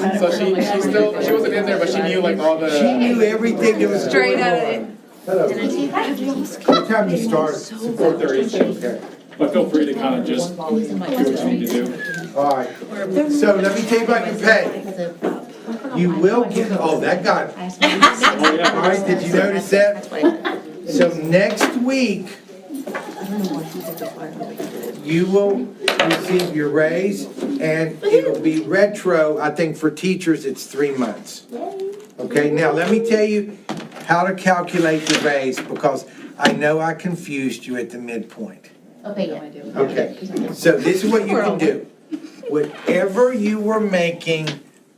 So she wasn't in there, but she knew like all the. She knew everything that was Straight going out of on. it. Hello. What time do you start? 4:30. Okay. But feel free to kind of just do what you need to do. All right. So let me tell you about your pay. You will get, oh, that got it. All right, did you notice that? So next week, you will receive your raise, and it'll be retro. I think for teachers, it's 3 months. Okay, now let me tell you how to calculate the raise, because I know I confused you at the midpoint. Okay, yeah. Okay, so this is what you can do. Whatever you were making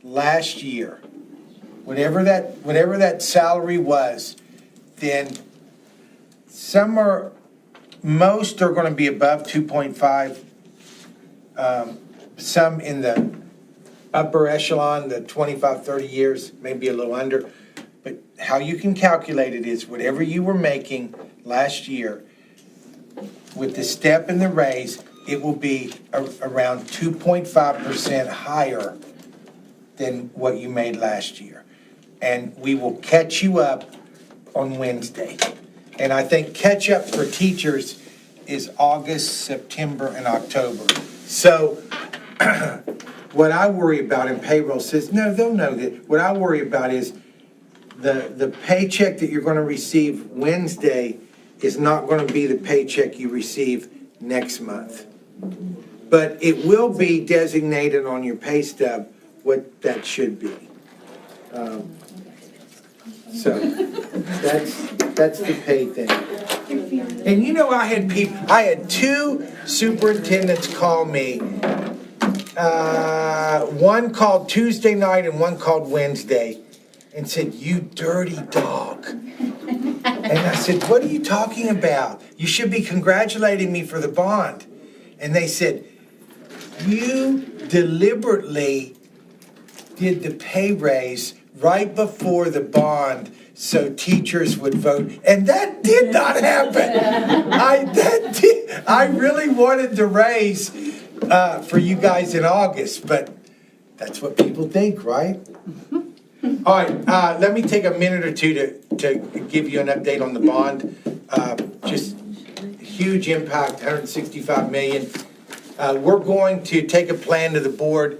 last year, whatever that salary was, then most are gonna be above 2.5. Some in the upper echelon, the 25, 30 years, maybe a little under. But how you can calculate it is whatever you were making last year, with the step and the raise, it will be around 2.5% higher than what you made last year. And we will catch you up on Wednesday. And I think catch up for teachers is August, September, and October. So what I worry about, and payroll says, no, they'll know that. What I worry about is the paycheck that you're going to receive Wednesday is not going to be the paycheck you receive next month. But it will be designated on your pay stub what that should be. So that's the pay thing. And you know, I had two superintendents call me. One called Tuesday night and one called Wednesday and said, "You dirty dog." And I said, "What are you talking about? You should be congratulating me for the bond." And they said, "You deliberately did the pay raise right before the bond so teachers would vote." And that did not happen. I really wanted to raise for you guys in August, but that's what people think, right? All right, let me take a minute or two to give you an update on the bond. Just huge impact, $165 million. We're going to take a plan to the board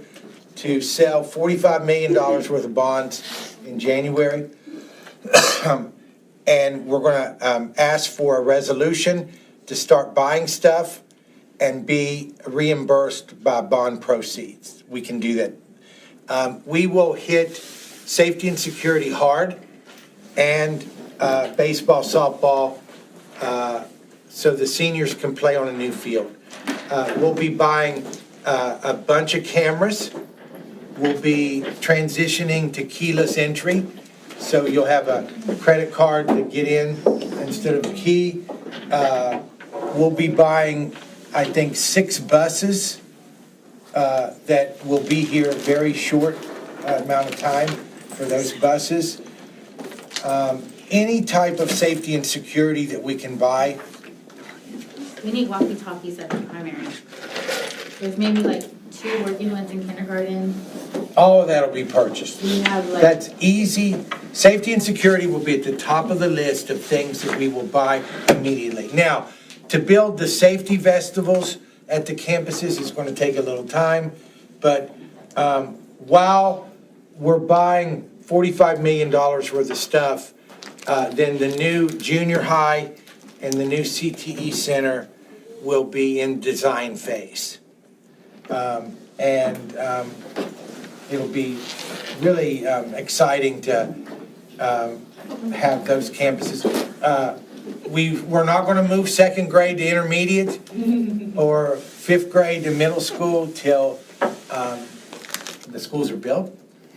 to sell $45 million worth of bonds in January. And we're going to ask for a resolution to start buying stuff and be reimbursed by bond proceeds. We can do that. We will hit safety and security hard, and baseball, softball, so the seniors can play on a new field. We'll be buying a bunch of cameras. We'll be transitioning to keyless entry, so you'll have a credit card to get in instead of a key. We'll be buying, I think, 6 buses that will be here a very short amount of time for those buses. Any type of safety and security that we can buy. We need walkie-talkies at the primary. There's maybe like 2 working ones in kindergarten. All of that'll be purchased. We have like. That's easy. Safety and security will be at the top of the list of things that we will buy immediately. Now, to build the safety vestibules at the campuses is going to take a little time, but while we're buying $45 million worth of stuff, then the new junior high and the new CTE center will be in design phase. It'll be really exciting to have those campuses. We're not going to move 2nd grade to intermediate or 5th grade to middle school till the schools are built,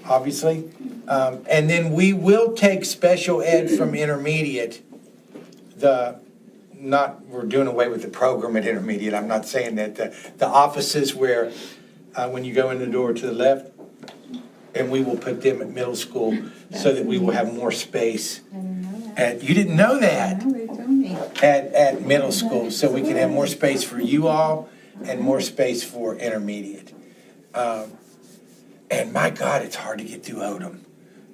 obviously. And then we will take special ed from intermediate. We're doing away with the program at intermediate. I'm not saying that. The offices where when you go in the door to the left, and we will put them at middle school so that we will have more space. You didn't know that? No, they told me. At middle school, so we can have more space for you all and more space for intermediate. And my God, it's hard to get through Odom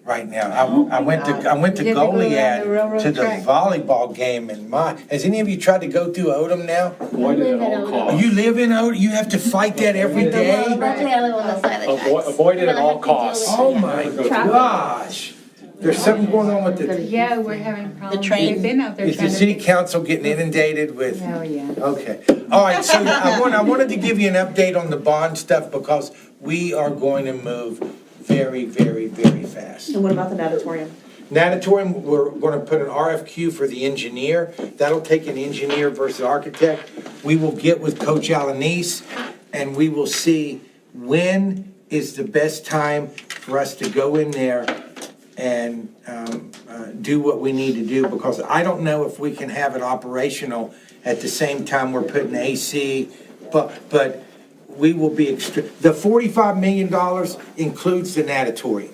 right now. I went to You have to go around the Goliad railroad to the track. volleyball game, and has any of you tried to go through Odom now? Avoid it at all costs. You live in Odom, you have to fight that every day? Luckily, I live on the side of the tracks. Avoid it at all costs. Oh my gosh. There's something going on with the, Yeah, we're having problems. train. They've been out there is the trying to city fix- council getting inundated with? Oh, yeah. Okay, all right, so I wanted to give you an update on the bond stuff because we are going to move very, very, very fast. And what about the natatorium? Natatorium, we're gonna put an RFQ for the engineer. That'll take an engineer versus architect. We will get with Coach Alanis and we will see when is the best time for us to go in there and do what we need to do, because I don't know if we can have it operational at the same time we're putting AC, but we will be the $45 million includes the natatorium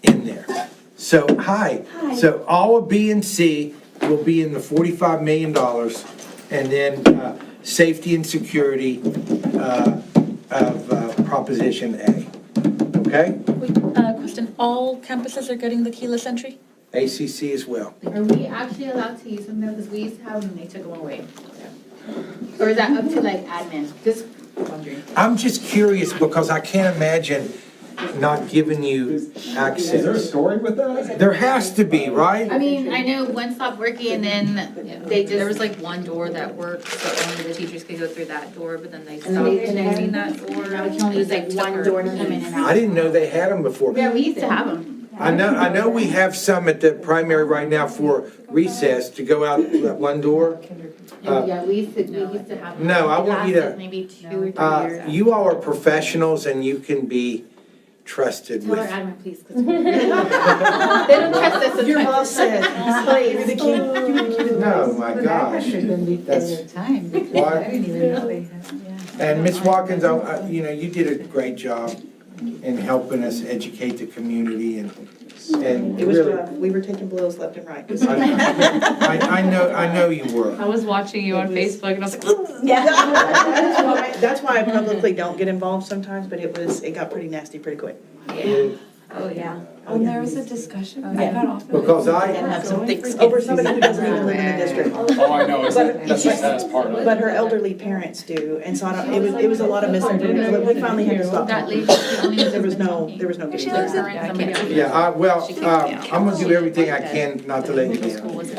in there. So, so all of B and C will be in the $45 million, and then safety and security of Proposition A. Okay? Question, all campuses are getting the keyless entry? ACC as well. Are we actually allowed to use them though? Because we used to have them and they took them away. Or is that up to like admin? Just wondering. I'm just curious because I can't imagine not giving you Is there a access. story with that? There has to be, right? I mean, I know one stopped working and then they just. There was like one door that worked, so only the teachers could go through that door, but then they And then they stopped connected using that door. Now we can only use like one door to come in and I out. didn't know they had them before. Yeah, we used to have them. I know we have some at the primary right now for recess to go out that one door. Yeah, we used to have them. No, I want you to- Lasted maybe 2 or 3 years. You all are professionals and you can be trusted Tell our with. admin, please. 'Cause they don't trust us. Your boss said, give me the key, give me the key to the No, my gosh. That's, Time. Why? I didn't even know they had, yeah. and Ms. Watkins, you did a great job in helping us educate the community and It was really, rough. We were taking blows left and right. I know you were. I was watching you on Facebook and I was like, That's why I publicly don't get involved sometimes, but it got pretty nasty pretty quick. oh yeah. Oh, there was a discussion, I got off of it. Because I, Have some thick skin. Over somebody who doesn't even live in the district. Oh, I know, that's the saddest part of it. But her elderly parents do, and so I don't, it was a lot of misinformation, but we finally had to stop. That lady, she only There was no getting She through. lives in somebody else. yeah, I'm gonna do everything I can not to let you Middle down. school was an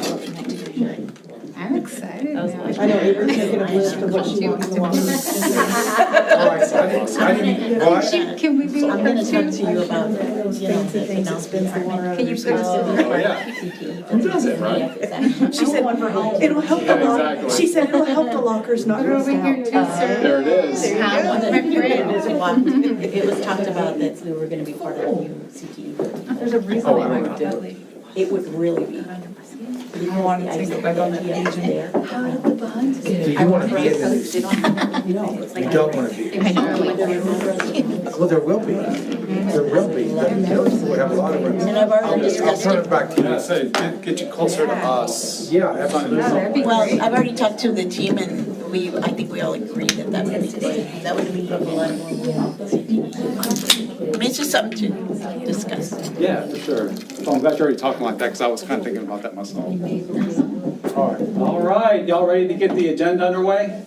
I'm excited now. I know, Avery's making a list of what she wants to watch. All right, I didn't, what? Can we do I'm gonna that talk too? to you about, fancy things that spins the water out of Can your you put us sails. Oh, yeah. Who does it, right? She said, it'll help the Yeah, lock, exactly. she said, it'll help the lockers not Put it rust over here out. too, sir. There it is. It was talked about that we were gonna be part of the new CTE. There's a reason why I got that lady. It would really be. I wanted to go back on that page and there. How did the bonds Do you wanna be in the, you don't wanna be? Well, there will be. There will be. We'll have a lot of And them. I've already I'll discussed turn it. it back to Yeah, you. say, get you closer to us. Yeah, absolutely. Well, I've already talked to the team and I think we all agree that that would be great. That would be a lot more. I mean, it's just something to discuss. Yeah, for sure. So I'm glad you're already talking like that, because I was kind of thinking about that myself. All right. All right, y'all ready to get the agenda underway?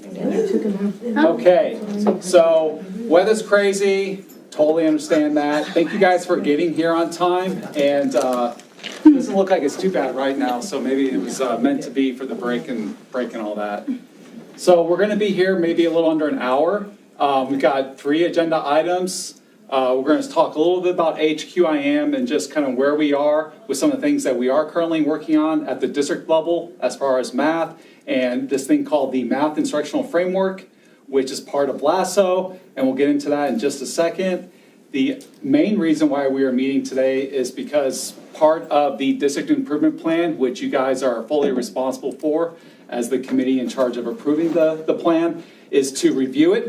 Okay, so weather's crazy, totally understand that. Thank you guys for getting here on time, and doesn't look like it's too bad right now, so maybe it was meant to be for the break and all that. So we're gonna be here maybe a little under an hour. We've got 3 agenda items. We're going to talk a little bit about HQIM and just kind of where we are with some of the things that we are currently working on at the district level as far as math, and this thing called the Math Instructional Framework, which is part of LASSO, and we'll get into that in just a second. The main reason why we are meeting today is because part of the district improvement plan, which you guys are fully responsible for as the committee in charge of approving the plan, is to review it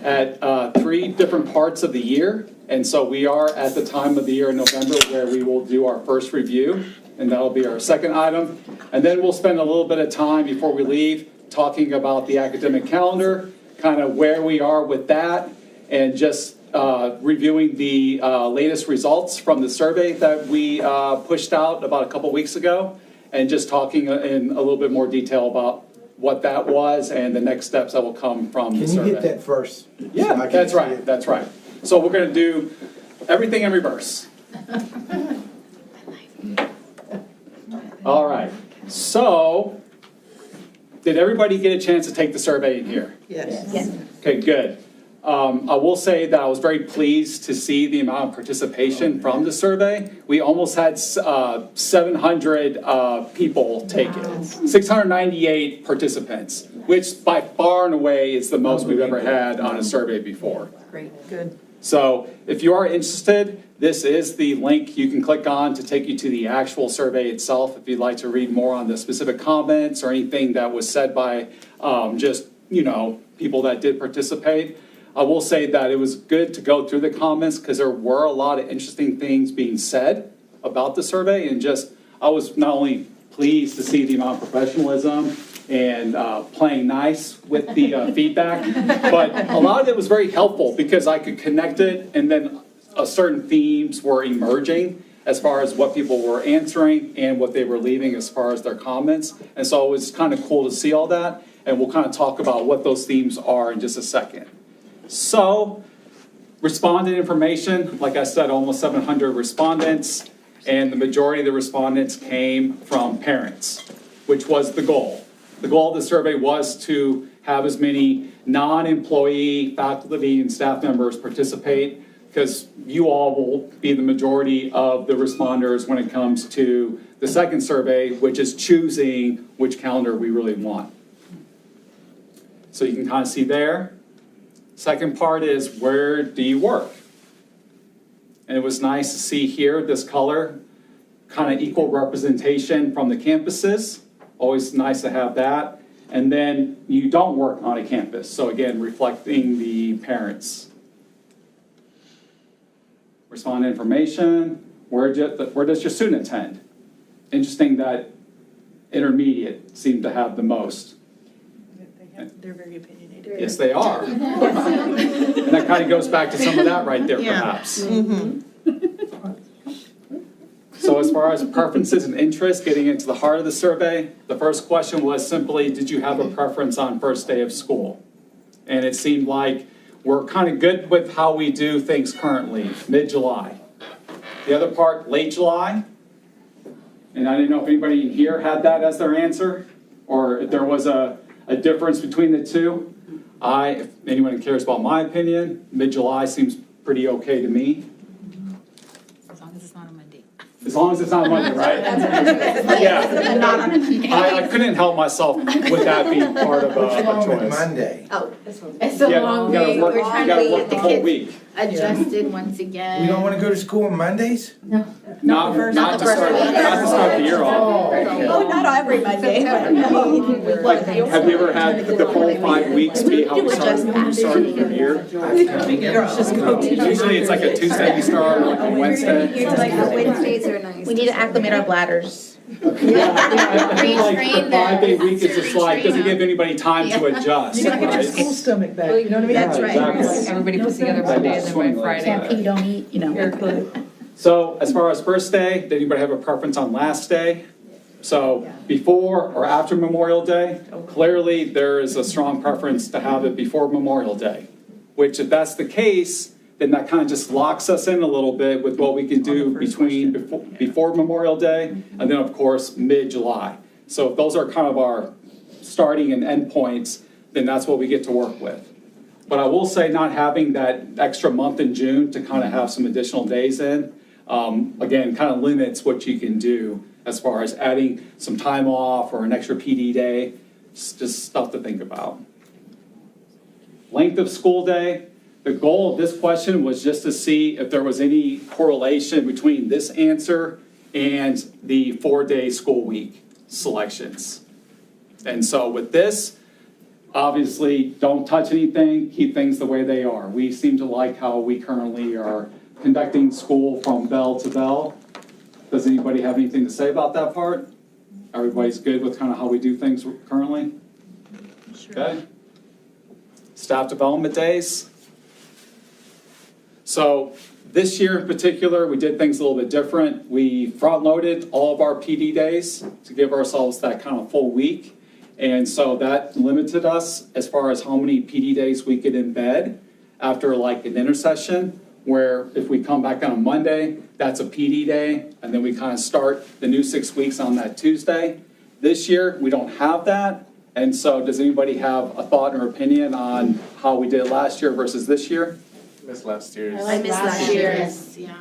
at 3 different parts of the year. And so we are at the time of the year in November where we will do our first review, and that'll be our second item. And then we'll spend a little bit of time before we leave talking about the academic calendar, kind of where we are with that, and just reviewing the latest results from the survey that we pushed out about a couple weeks ago, and just talking in a little bit more detail about what that was and the next steps that will come from the Can you hit survey. that first? So I Yeah, can that's see right, it? that's right. So we're gonna do everything in reverse. All right, so, did everybody get a chance to take the survey in here? Yes. Okay, good. I will say that I was very pleased to see the amount of participation from the survey. We almost had 700 people take it, 698 participants, which by far and away is the most we've ever had on a survey before. Great, good. So if you are interested, this is the link you can click on to take you to the actual survey itself if you'd like to read more on the specific comments or anything that was said by just, people that did participate. I will say that it was good to go through the comments because there were a lot of interesting things being said about the survey, and I was not only pleased to see the amount of professionalism and playing nice with the feedback, but a lot of it was very helpful because I could connect it, and then certain themes were emerging as far as what people were answering and what they were leaving as far as their comments. And so it was kind of cool to see all that, and we'll kind of talk about what those themes are in just a second. So, respondent information, like I said, almost 700 respondents, and the majority of the respondents came from parents, which was the goal. The goal of the survey was to have as many non-employee faculty and staff members participate, because you all will be the majority of the responders when it comes to the second survey, which is choosing which calendar we really want. So you can kind of see there. Second part is, where do you work? And it was nice to see here this color, kind of equal representation from the campuses. Always nice to have that. And then you don't work on a campus. So again, reflecting the parents. Respondent information, where does your student attend? Interesting that intermediate seemed to have the most. They're very opinionated. Yes, they are. And that kind of goes back to some of that right there, Yeah. perhaps. So as far as preferences and interests, getting into the heart of the survey, the first question was simply, did you have a preference on first day of school? And it seemed like we're kind of good with how we do things currently, mid-July. The other part, late July. And I didn't know if anybody in here had that as their answer, or if there was a difference between the two. If anyone cares about my opinion, mid-July seems pretty okay to me. As long as it's not a Monday. As long as it's not Monday, right? Yeah. I couldn't help myself with that being part of What's a wrong with choice. Monday? It's a Yeah, long you gotta week. work- We're trying you gotta to work get the the whole kids week. adjusted once again. You don't want to go to school on Mondays? Not the to first start, week. not to start the year off. Oh, not every Monday. Like, have you ever had the full 5 weeks be how we started the year? Usually it's like a Tuesday you start, or like a Wednesday. Wednesdays are nice. We need to acclimate our bladders. I feel like the Retrain them. 5-day week is just like, doesn't Retrain give anybody time to adjust, You gotta get your right? school stomach back, you know what I mean? That's right. Exactly. Everybody puts together Monday and then by Friday. Can't pee, don't eat, So as far as first day, did anybody have a preference on last day? So before or after Memorial Day? Clearly, there is a strong preference to have it before Memorial Day, which if that's the case, then that kind of just locks us in a little bit with what we can do between before Memorial Day and then, of course, mid-July. So if those are kind of our starting and end points, then that's what we get to work with. But I will say, not having that extra month in June to kind of have some additional days in, again, kind of limits what you can do as far as adding some time off or an extra PD day. It's just stuff to think about. Length of school day. The goal of this question was just to see if there was any correlation between this answer and the 4-day school week selections. And so with this, obviously, don't touch anything, keep things the way they are. We seem to like how we currently are conducting school from bell to bell. Does anybody have anything to say about that part? Everybody's good with kind of how we do things currently? Okay. Staff development days. So this year in particular, we did things a little bit different. We front-loaded all of our PD days to give ourselves that kind of full week. And so that limited us as far as how many PD days we could embed after like an intersession, where if we come back on a Monday, that's a PD day, and then we kind of start the new 6 weeks on that Tuesday. This year, we don't have that. And so does anybody have a thought or opinion on how we did last year versus this year? Missed last year's. I missed last year. Yes, yeah.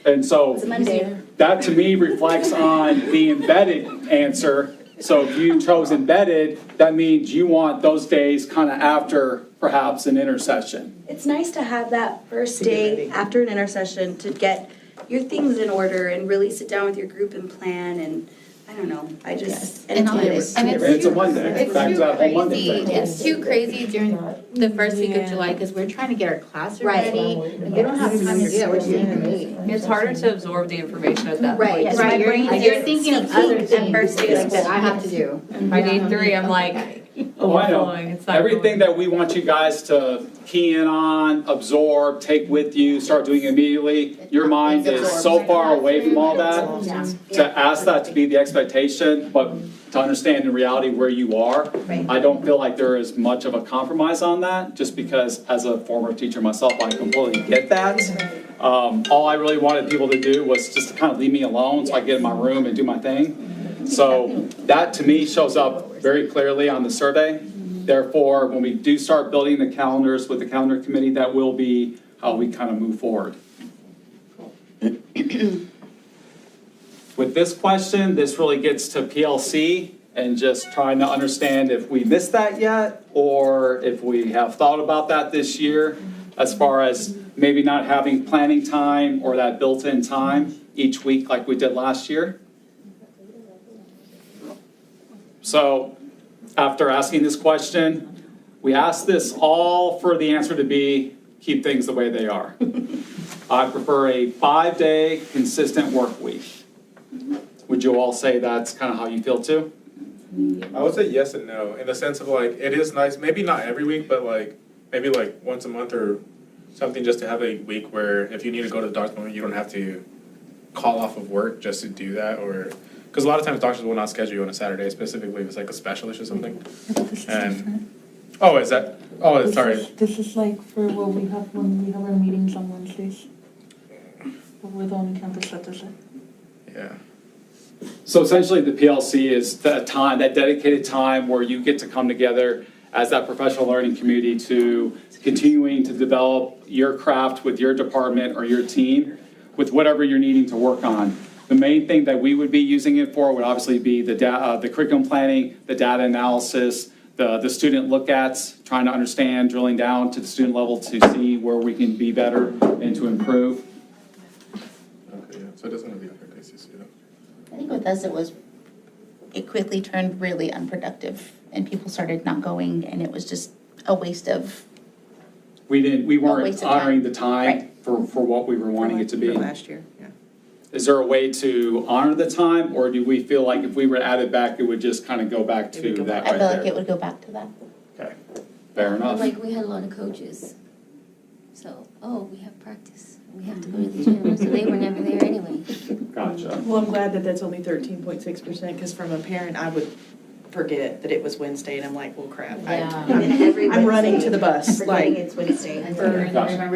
And so It's a Monday. that to me reflects on the embedded answer. So if you chose embedded, that means you want those days kind of after perhaps an intercession. It's nice to have that first day after an intercession to get your things in order and really sit down with your group and plan, and I don't know, I just, and it's And Monday. It's a Monday. It's Back to too that whole Monday crazy, thing. it's too crazy during The first week of July, because we're trying to get our classroom Right. ready, and we don't have time to do that, we're doing It's harder to absorb the information at that Right. point. Yes, Right, my brain you're is thinking of thinking other at things first day that I have to do. By day 3, I'm like, Oh, I know. overflowing. It's not Everything going. that we want you guys to key in on, absorb, take with you, start doing immediately, your mind is so far away from all that. To ask that to be the expectation, but to understand in reality where you are, I don't feel like there is much of a compromise on that, just because as a former teacher myself, I completely get that. All I really wanted people to do was just to kind of leave me alone so I get in my room and do my thing. So that to me shows up very clearly on the survey. Therefore, when we do start building the calendars with the calendar committee, that will be how we kind of move forward. With this question, this really gets to PLC and just trying to understand if we missed that yet, or if we have thought about that this year, as far as maybe not having planning time or that built-in time each week like we did last year. So after asking this question, we asked this all for the answer to be, keep things the way they are. I prefer a 5-day consistent work week. Would you all say that's kind of how you feel too? I would say yes and no, in the sense of like, it is nice, maybe not every week, but like, maybe like once a month or something, just to have a week where if you need to go to the doctor's appointment, you don't have to call off of work just to do that, or, because a lot of times doctors will not schedule you on a Saturday, specifically if it's like a special issue or something. And, oh, is that, oh, sorry. This is like for what we have when we have our meetings on Wednesdays. But we're the only campus that does it. Yeah. So essentially the PLC is that time, that dedicated time where you get to come together as that professional learning community to continuing to develop your craft with your department or your team with whatever you're needing to work on. The main thing that we would be using it for would obviously be the curriculum planning, the data analysis, the student look-ats, trying to understand, drilling down to the student level to see where we can be better and to improve. Okay, yeah, so it doesn't really affect ACC though. I think with us, it quickly turned really unproductive and people started not going and it was just a waste of, We weren't waste of time. honoring the time for what we were wanting it to be. Last year, yeah. Is there a way to honor the time, or do we feel like if we were added back, it would just kind of go back It would to go that I right feel like it there? would go back to that. Okay, fair enough. Like, we had a lot of coaches. So, we have practice. We have to go to the gym. So they were never there anyway. Gotcha. Well, I'm glad that that's only 13.6%, because from a parent, I would forget that it was Wednesday, and I'm like, well, crap. I'm running to the bus, like. it's Wednesday. Gotcha.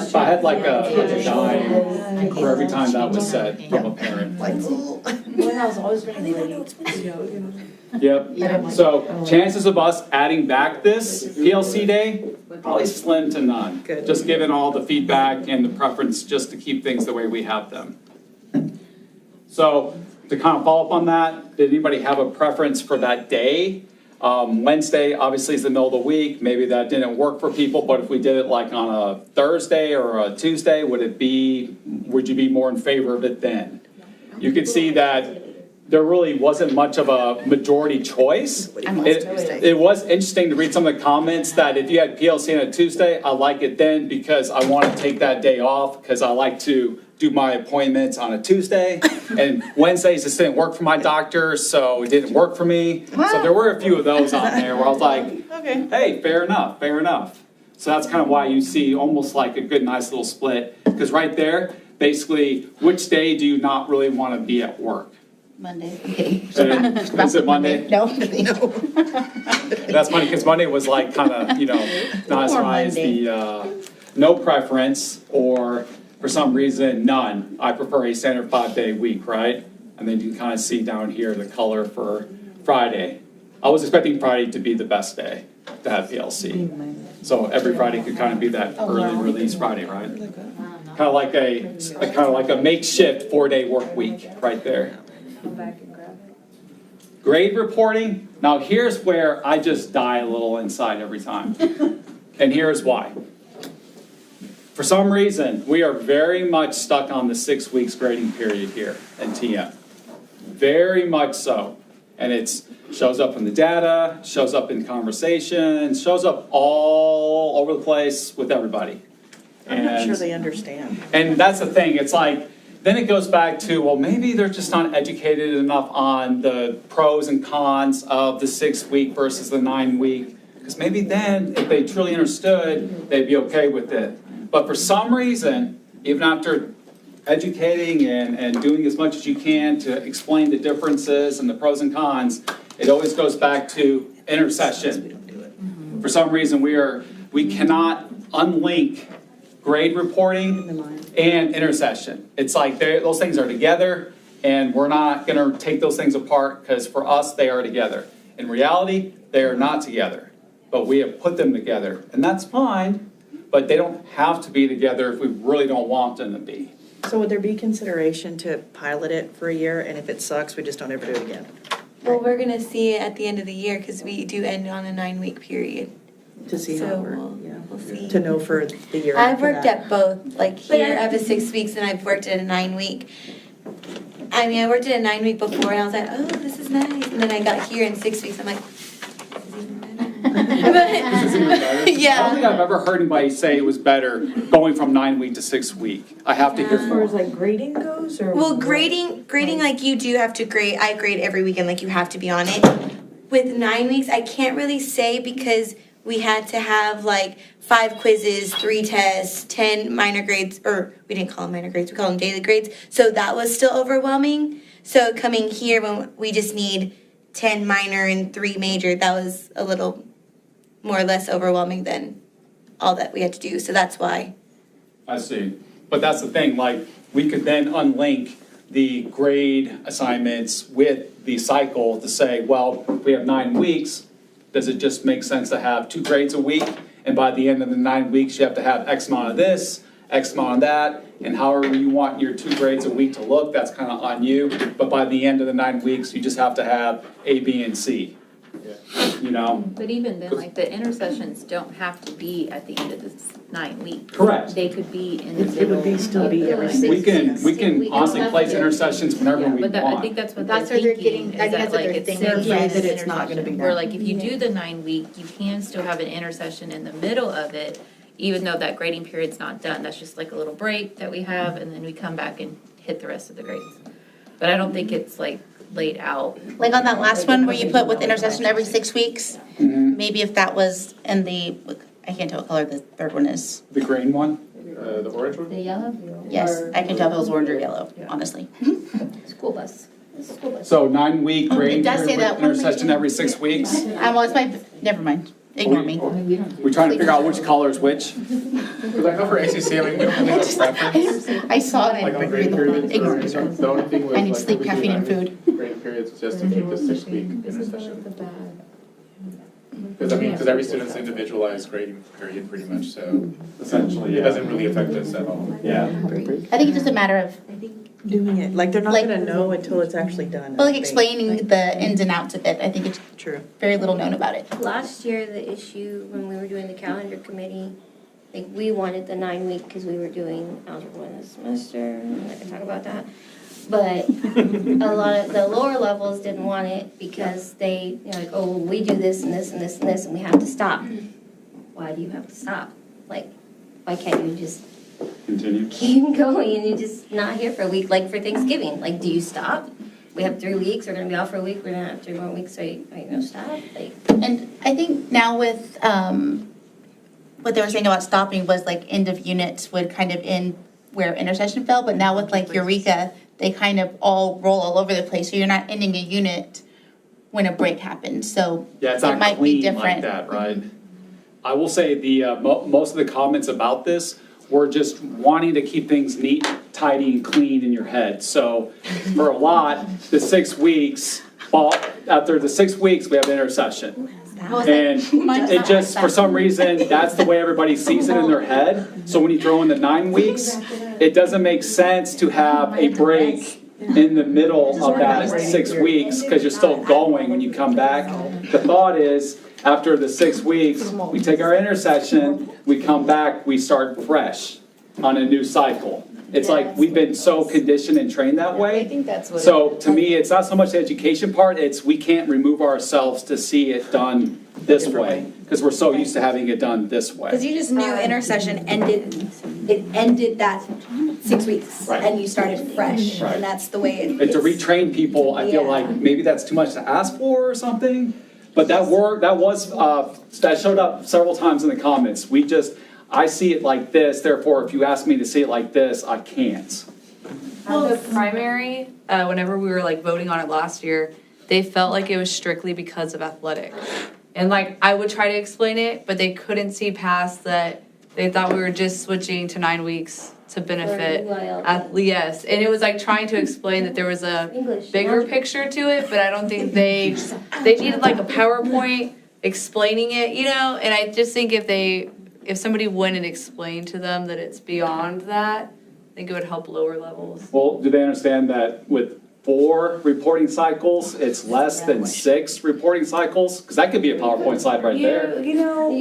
If I had like a dime for every time that was said from a parent. When I was always running late. Yep, so chances of us adding back this PLC day, probably slim to none. Good. Just given all the feedback and the preference just to keep things the way we have them. So to kind of follow up on that, did anybody have a preference for that day? Wednesday obviously is the middle of the week, maybe that didn't work for people, but if we did it like on a Thursday or a Tuesday, would you be more in favor of it then? You could see that there really wasn't much of a majority choice. It was interesting to read some of the comments that if you had PLC on a Tuesday, I like it then because I want to take that day off because I like to do my appointments on a Tuesday. And Wednesdays just didn't work for my doctor, so it didn't work for me. So there were a few of those on there where I was like, Okay. hey, fair enough, fair enough. So that's kind of why you see almost like a good, nice little split. Because right there, basically, which day do you not really want to be at work? Monday, I'm kidding. Is it Monday? No. That's funny, because Monday was like kind of, not as Poor high as the no preference, or for some reason, none. I prefer a standard 5-day week, right? And then you can kind of see down here the color for Friday. I was expecting Friday to be the best day to have PLC. So every Friday could kind of be that early release Friday, right? Kind of like a makeshift 4-day work week right there. Grade reporting. Now here's where I just die a little inside every time. And here's why. For some reason, we are very much stuck on the 6 weeks grading period here in TM. Very much so. And it shows up in the data, shows up in conversations, shows up all over the place with everybody. I'm not sure they understand. And that's the thing, it's like, then it goes back to, well, maybe they're just not educated enough on the pros and cons of the 6 week versus the 9 week. Because maybe then, if they truly understood, they'd be okay with it. But for some reason, even after educating and doing as much as you can to explain the differences and the pros and cons, it always goes back to intercession. For some reason, we cannot unlink grade reporting and intercession. It's like those things are together, and we're not going to take those things apart, because for us, they are together. In reality, they are not together, but we have put them together, and that's fine, but they don't have to be together if we really don't want them to be. So would there be consideration to pilot it for a year, and if it sucks, we just don't ever do it again? Well, we're gonna see it at the end of the year, because we do end on a 9-week period. To see how So we're, we'll see. to know for the year I've after worked that. at both, like here I have a 6 weeks and I've worked at a 9-week. I mean, I worked at a 9-week before and I was like, oh, this is nice. And then I got here in 6 weeks, I'm like, this is even better. This is even better? I don't think Yeah. I've ever heard anybody say it was better going from 9 week to 6 week. I have to hear As far as more. like grading goes, or? Well, grading, like you do have to grade, I grade every weekend, like you have to be on it. With 9 weeks, I can't really say, because we had to have like 5 quizzes, 3 tests, 10 minor grades, or we didn't call them minor grades, we call them daily grades. So that was still overwhelming. So coming here when we just need 10 minor and 3 major, that was a little more or less overwhelming than all that we had to do. So that's why. I see. But that's the thing, like, we could then unlink the grade assignments with the cycle to say, well, we have 9 weeks. Does it just make sense to have 2 grades a week? And by the end of the 9 weeks, you have to have X amount of this, X amount of that, and however you want your 2 grades a week to look, that's kind of on you. But by the end of the 9 weeks, you just have to have A, B, and C. You know? But even then, like, the intercessions don't have to be at the end of this 9 weeks. Correct. They could be in the It middle. would be still be every of- We can honestly that's place it. intercessions whenever Yeah, we but that, I want. think that's what That's they're what they're thinking, getting- I is think that that's what like they're it's thinking. saying They're afraid yes, that it's not gonna be intercession. Where done. like if you do the 9 week, you can still have an intercession in the middle of it, even though that grading period's not done. That's just like a little break that we have, and then we come back and hit the rest of the grades. But I don't think it's like laid out. Like on that last one where you put with intercession every 6 weeks, Mhm. maybe if that was in the, I can't tell what color the third one is. The green one? The orange one? The yellow? Yes, I can tell if it was orange or yellow, honestly. School bus. It's a school bus. So 9 week Oh, it grade does say period that with one. intercession every 6 weeks? Well, it's my, never mind, ignore me. We're trying to figure out which color is which. Because I know for ACC, I mean, we don't really have a preference. I saw it, Like on but grade periods, ignore me. the only thing was I need like, sleep, we do caffeine, and 9 food. grade periods is just to keep the 6 week intercession. Because every student's individualized grading period pretty much, so Essentially, it doesn't really affect us at all. Yeah. I think it's just a matter of, Doing it, like, they're not Like- gonna know until it's actually done. well, I like think. explaining the ins and outs of it. I think it's True. very little known about it. Last year, the issue when we were doing the calendar committee, like we wanted the 9 week because we were doing algebra 1 this semester. I'm not gonna talk about that. But a lot of the lower levels didn't want it because they, like, oh, well, we do this and this and this and this and we have to stop. Why do you have to stop? Like, why can't you just Continue. keep going and you're just not here for a week, like for Thanksgiving? Like, do you stop? We have 3 weeks, we're gonna be off for a week, we're gonna have 3 more weeks, so are you gonna stop? Like, And I think now with what they were saying about stopping was like end of units would kind of end where intercession fell, but now with like Eureka, they kind of all roll all over the place, so you're not ending a unit when a break happens, so Yeah, it's it not might be clean like different. that, right? I will say most of the comments about this were just wanting to keep things neat, tidy, and clean in your head. So for a lot, the 6 weeks, well, after the 6 weeks, we have intercession. And it just, for some reason, that's the way everybody sees it in their head. So when you throw in the 9 weeks, it doesn't make sense to have a break in the middle of that 6 weeks, because you're still going when you come back. The thought is, after the 6 weeks, we take our intercession, we come back, we start fresh on a new cycle. It's like we've been so conditioned and trained that way. I think that's what. So to me, it's not so much the education part, it's we can't remove ourselves to see it done this way, because we're so used to having it done this Because way. you just knew intercession ended that 6 weeks, Right. and you started fresh, Right. and that's the way it. And to retrain people, I feel Yeah. like maybe that's too much to ask for or something. But that that showed up several times in the comments. I see it like this, therefore if you ask me to see it like this, I can't. Well, the primary, whenever we were like voting on it last year, they felt like it was strictly because of athletic. And like, I would try to explain it, but they couldn't see past that. They thought we were just switching to 9 weeks to benefit. Yes, and it was like trying to explain that there was a bigger picture to it, but I don't think they needed like a PowerPoint explaining it, you know? And I just think if somebody went and explained to them that it's beyond that, I think it would help lower levels. Well, do they understand that with 4 reporting cycles, it's less than 6 reporting cycles? Because that could be a PowerPoint slide right there. You know,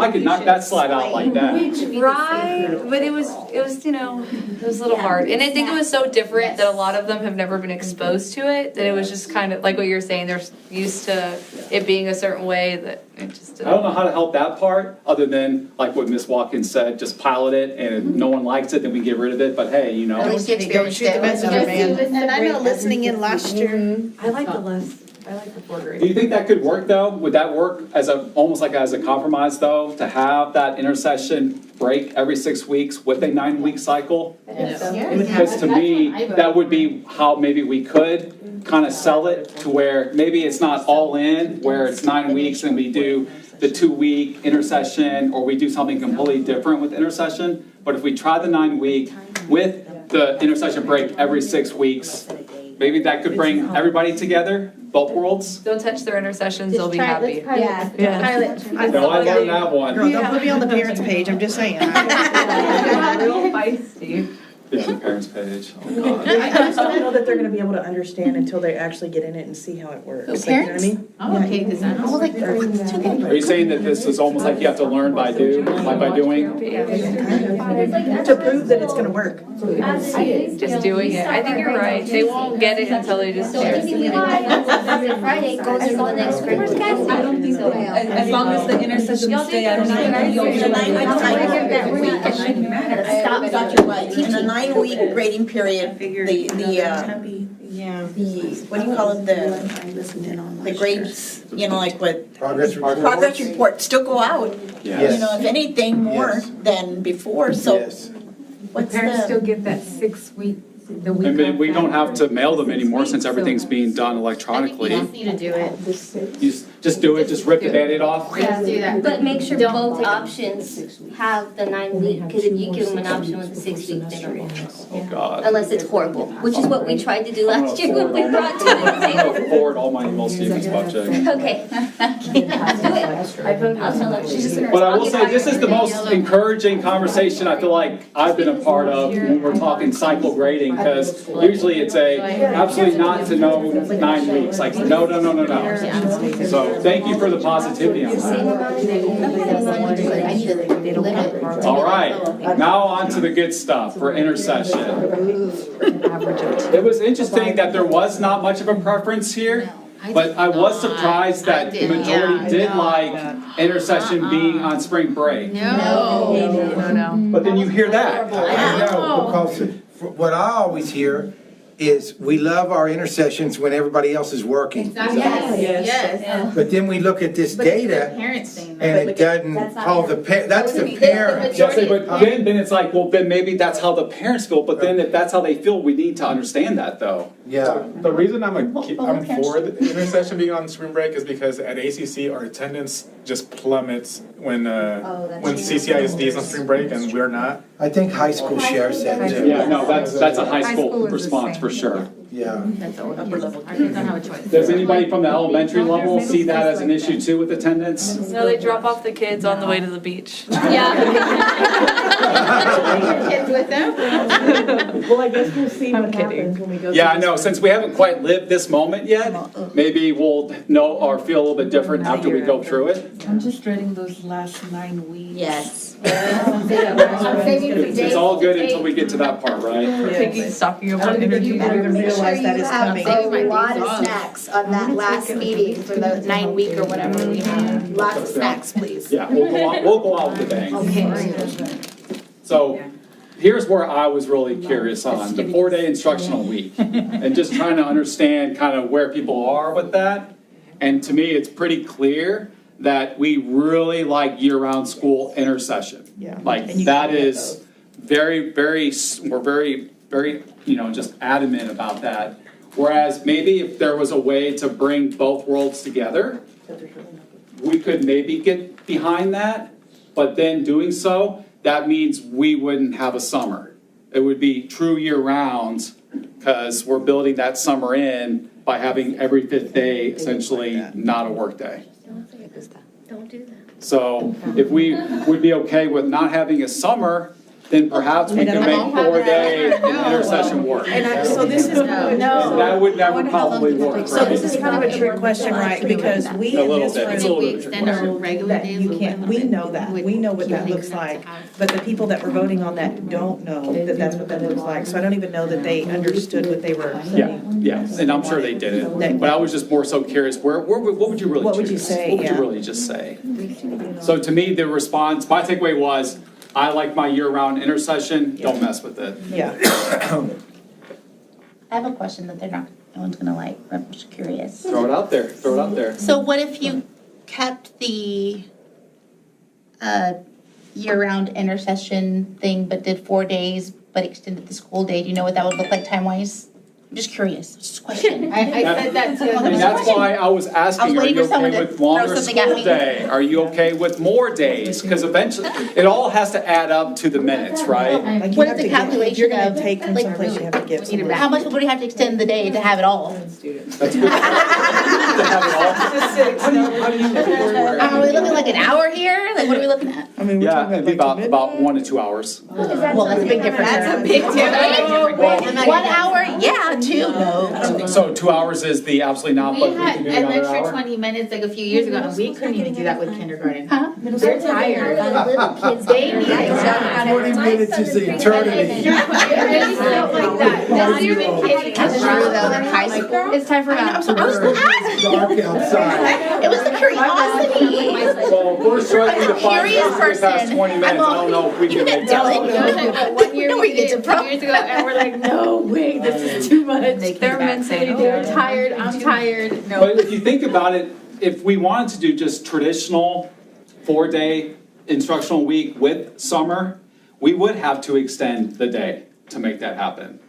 I could knock that slide out like that. right, but it was, you know, it was a little hard. And I think it was so different that a lot of them have never been exposed to it, that it was just kind of, like what you're saying, they're used to it being a certain way that it just I don't know how to help that part, other than, like what Ms. Watkins said, just pilot it, and if no one likes it, then we get rid of it, but hey, you know. At least you experienced it. And I know listening in last year, I like the 4 grade. Do you think that could work though? Would that work almost like as a compromise though, to have that intercession break every 6 weeks with a 9-week cycle? Because to me, that would be how maybe we could kind of sell it to where maybe it's not all in, where it's 9 weeks and we do the 2-week intercession, or we do something completely different with intercession. But if we try the 9-week with the intercession break every 6 weeks, maybe that could bring everybody together, both worlds. Don't touch their intercessions, they'll be happy. Yeah. No, I learned that one. girl, don't put me on the parents' page, I'm just saying. Real feisty. Yeah, the parents page. Oh, God. I just don't know that they're gonna be able to understand until they actually get in it and see how it works. Like, you know what I mean? I'm okay, because I don't. Are you saying that this is almost like you have to learn by doing? To prove that it's gonna work. Just doing it. I think you're right. They won't get it until they just do it. Friday goes into the next grade. I don't think so. As long as the intercessions stay at a 9 week. The 9-week cycle. Stop. Dr. White, in a 9-week grading period, the what do you call it, the grades, you know, like what? Progress report. Progress reports still go out. Yes. You know, if anything more Yes. than before, so Yes. what's Parents still the? get that 6-week, the week. I mean, we after. don't have to mail them anymore since everything's being done I electronically. think you just need to do it. You just do it, just rip the Band-Aid off. Just do that. But make sure Don't both take it. options have the 9-week, because if you give them an option with the 6-week, they don't want it. Oh, God. Unless it's horrible, which is what we tried to do I'm last year when we gonna brought to the I'm table. gonna forward all my emails to you, Ms. Bubchek. Okay. Do it. I'll tell her. She's just. But I will say, this is the most encouraging conversation I feel like I've been a part of when we're talking cycle grading, because usually it's absolutely not to know 9 weeks, like, no. So thank you for the positivity on that. All right, now on to the good stuff for intercession. It was interesting that there was not much of a preference here, but I was surprised that the majority did like intercession being on spring break. No. But then you hear that. I know, because what I always hear is we love our intercessions when everybody else is working. Exactly. Yes. But then we look at this But it's the data parents saying that. and it doesn't, That's not oh, that's the parent. Yes, but then it's like, well, then maybe that's how the parents feel, but then if that's how they feel, we need to understand that though. Yeah. The reason I'm Well, for the intercession being on spring break is because at ACC our attendance just plummets when CCISD is on spring break and we're not. I think high school shares that too. Yeah, no, that's a high school response for sure. Yeah. That's all upper level. I don't have a choice. Does anybody from the elementary level see that as an issue too with attendance? No, they drop off the kids on the way to the beach. Kids with them? Well, I guess we'll see I'm what kidding. happens when we go. Yeah, I through know, this. since we haven't quite lived this moment yet, maybe we'll know or feel a little bit different after we go through it. I'm just dreading those last 9 weeks. Yes. I'm saving for It's all good until we get to that part, right? Yes. Talking I about don't even think energy. you even realize that is coming. Saving my lot days of off. snacks on that last meeting for the 9 week or whatever we have. Lots of snacks, please. Yeah, we'll go out with the bang. Okay. So here's where I was really curious on, the 4-day instructional week. And just trying to understand kind of where people are with that. And to me, it's pretty clear that we really like year-round school intercession. Yeah. Like And you that can get is very, we're very, very, just adamant about that. Whereas maybe if there was a way to bring both worlds together, we could maybe get behind that. But then doing so, that means we wouldn't have a summer. It would be true year-round because we're building that summer in by having every 5th day essentially not a work day. Don't do that. So if we would be okay with not having a summer, then perhaps we can make 4-day intercession work. So this is, And that would probably work, so this is right? kind of a trick question, right? Because we A in little this bit. It's a room little We bit. extend our regular that days. you can't, we know that, we know what that looks like. But the people that were voting on that don't know that that's what that looks like. So I don't even know that they understood what they were saying. Yeah, and I'm sure they didn't, but I was just more so curious, what would you really choose? What would you say, What would you yeah. really just say? So to me, the response, my takeaway was, I like my year-round intercession, don't mess with it. Yeah. I have a question that no one's gonna like, but I'm just curious. Throw it out there. So what if you kept the year-round intercession thing, but did 4 days, but extended the school day? Do you know what that would look like time-wise? I'm just curious, just a question. I said that to. And that's why I was asking, are waiting you for someone okay to with longer throw something at school me. day? Are you okay with more days? Because eventually, it all has to add up to the minutes, right? Like you What have is the to get, if you're calculation gonna of, take from like, someplace, you have to get somewhere. How much would we have to extend the day to have it all? That's good. To have it all. Are we looking like an hour here? Like, what are we looking at? I mean, we're Yeah, talking it'd be about about 1 to 2 hours. Well, that's a big difference. That's a big difference. 1 hour, yeah, 2, no. So 2 hours is the absolutely not, We but we had can do an another extra hour? 20 minutes like a few years ago, and we couldn't even do that with kindergarten. Huh? They're tired. Little kids. They need to 40 minutes is the eternity. It really felt like that. This year been kidding. That's true though, in high school. It's time for I math. was It's dark outside. It was the curiosity. Well, if we're struggling to find Curious this past person. 20 minutes, I don't know if we You can can make tell that. it. It was like, but one year No, we we get did to 2 years ago, and we're like, no, wait, this is too much. They're mentally They're tired, I'm tired. No. But if you think about it, if we wanted to do just traditional 4-day instructional week with summer, we would have to extend the day to make that happen.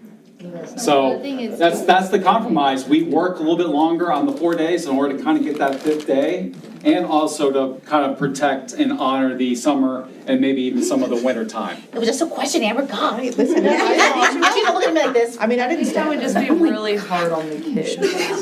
So The thing is- that's the compromise. We work a little bit longer on the 4 days in order to kind of get that 5th day, and also to kind of protect and honor the summer and maybe even some of the winter time. It was just a question, Amber, God. Hey, listen, She's looking at me like this. I mean, I I didn't think that would just be really hard on the kids.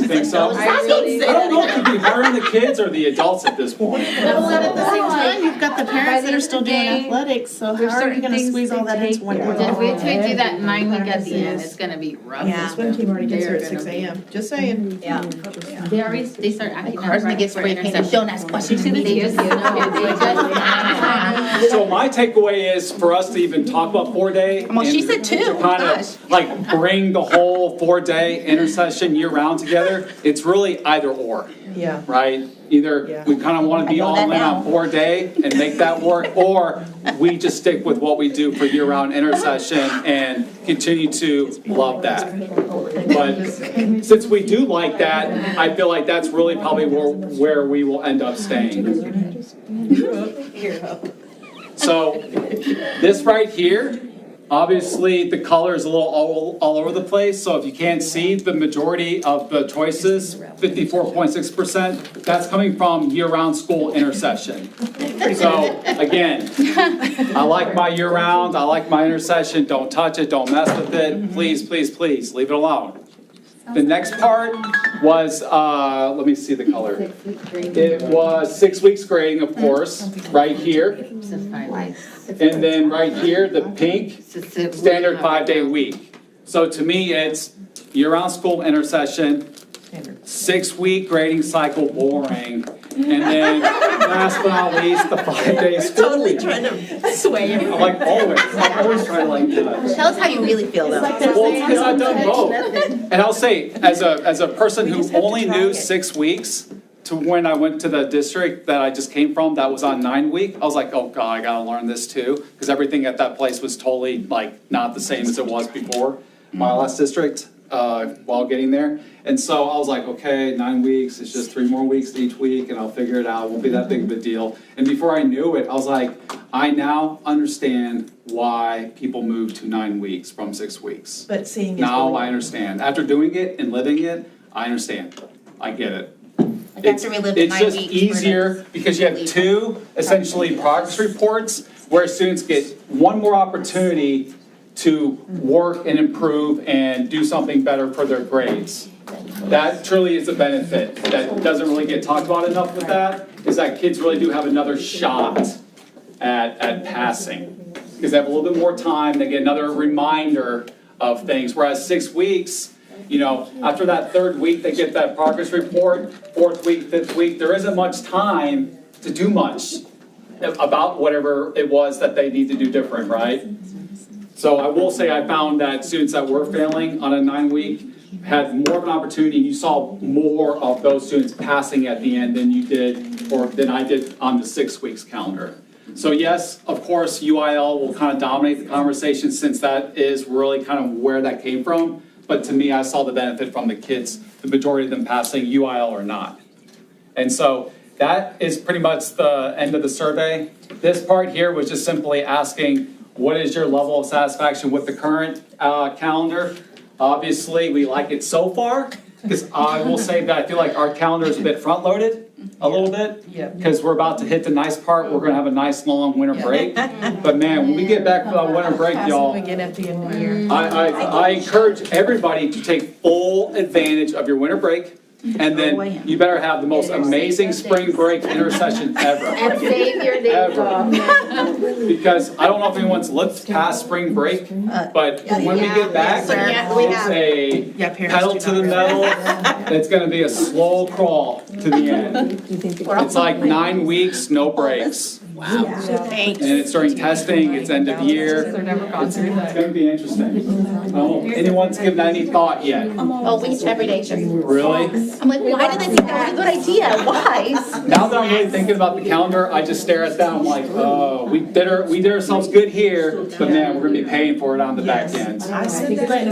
Think so? I I really- don't know if it'd be hard on the kids or the adults at this point. Well, at the same time, you've got the parents that are still doing By the end of the athletics, so there's how are you certain gonna things squeeze all they that into take one there. day? If we do that 9 week at the end, it's gonna be rough. Yeah. swim team already gets here at They're 6 gonna be- a.m. Just saying. Yeah. They start acting. My car's gonna get spray painted, don't ask questions. They just, they just. So my takeaway is for us to even talk about 4-day. Well, she and said 2, to kind gosh. of like bring the whole 4-day intercession year round together, it's really either or. Yeah. right? Either we kind of want to be I know all that in now. on 4-day and make that work, or we just stick with what we do for year-round intercession and continue to love that. But since we do like that, I feel like that's really probably where we will end up staying. So this right here, obviously the color is a little all over the place. So if you can't see, the majority of the choices, 54.6%, that's coming from year-round school intercession. So again, I like my year-round, I like my intercession, don't touch it, don't mess with it, please, please, please, leave it alone. The next part was, let me see the color. It was 6 weeks grading, of course, right here. And then right here, the pink, standard 5-day week. So to me, it's year-round school intercession, 6-week grading cycle, boring. And then last but not least, the 5-day school Totally week. trying to sway him. I'm always trying to like that. Tell us how you really feel though. Well, it's because I've done both. And I'll say, as a person who only knew 6 weeks to when I went to the district that I just came from, that was on 9-week, I was like, oh God, I gotta learn this too. Because everything at that place was totally like not the same as it was before my last district while getting there. And so I was like, okay, 9 weeks, it's just 3 more weeks each week and I'll figure it out, it won't be that big of a deal. And before I knew it, I was like, I now understand why people move to 9 weeks from 6 weeks. But seeing is Now believing. I understand. After doing it and living it, I understand. I get it. I got to relive the It's 9 just weeks. easier because you have 2 essentially progress reports where students get one more opportunity to work and improve and do something better for their grades. That truly is a benefit that doesn't really get talked about enough with that, is that kids really do have another shot at passing. Because they have a little bit more time, they get another reminder of things, whereas 6 weeks, you know, after that 3rd week, they get that progress report, 4th week, 5th week, there isn't much time to do much about whatever it was that they need to do different, right? So I will say I found that students that were failing on a 9-week had more of an opportunity. You saw more of those students passing at the end than you did, or than I did on the 6 weeks calendar. So yes, of course, UIL will kind of dominate the conversation since that is really kind of where that came from. But to me, I saw the benefit from the kids, the majority of them passing UIL or not. And so that is pretty much the end of the survey. This part here was just simply asking, what is your level of satisfaction with the current calendar? Obviously, we like it so far, because I will say that I feel like our calendar is a bit front-loaded, a little bit, because we're about to hit the nice part. We're going to have a nice long winter break. But man, when we get back from that winter break, y'all, Again at the end of the year. I encourage everybody to take full advantage of your winter break. And then you better have the most amazing spring break intercession ever. And save your days off. Because I don't know if anyone's looked past spring break, but when we get back, it's a pedal to the metal. It's gonna be a slow crawl to the end. It's like 9 weeks, no breaks. Wow. And it's during testing, it's end of year. It's gonna be interesting. Oh, anyone's given that any thought yet? Oh, we every day. Really? I'm like, why did they think that was a good idea? Why? Now that I'm really thinking about the calendar, I just stare at that, I'm like, oh, we did ourselves good here, but man, we're gonna be paying for it on the back end. But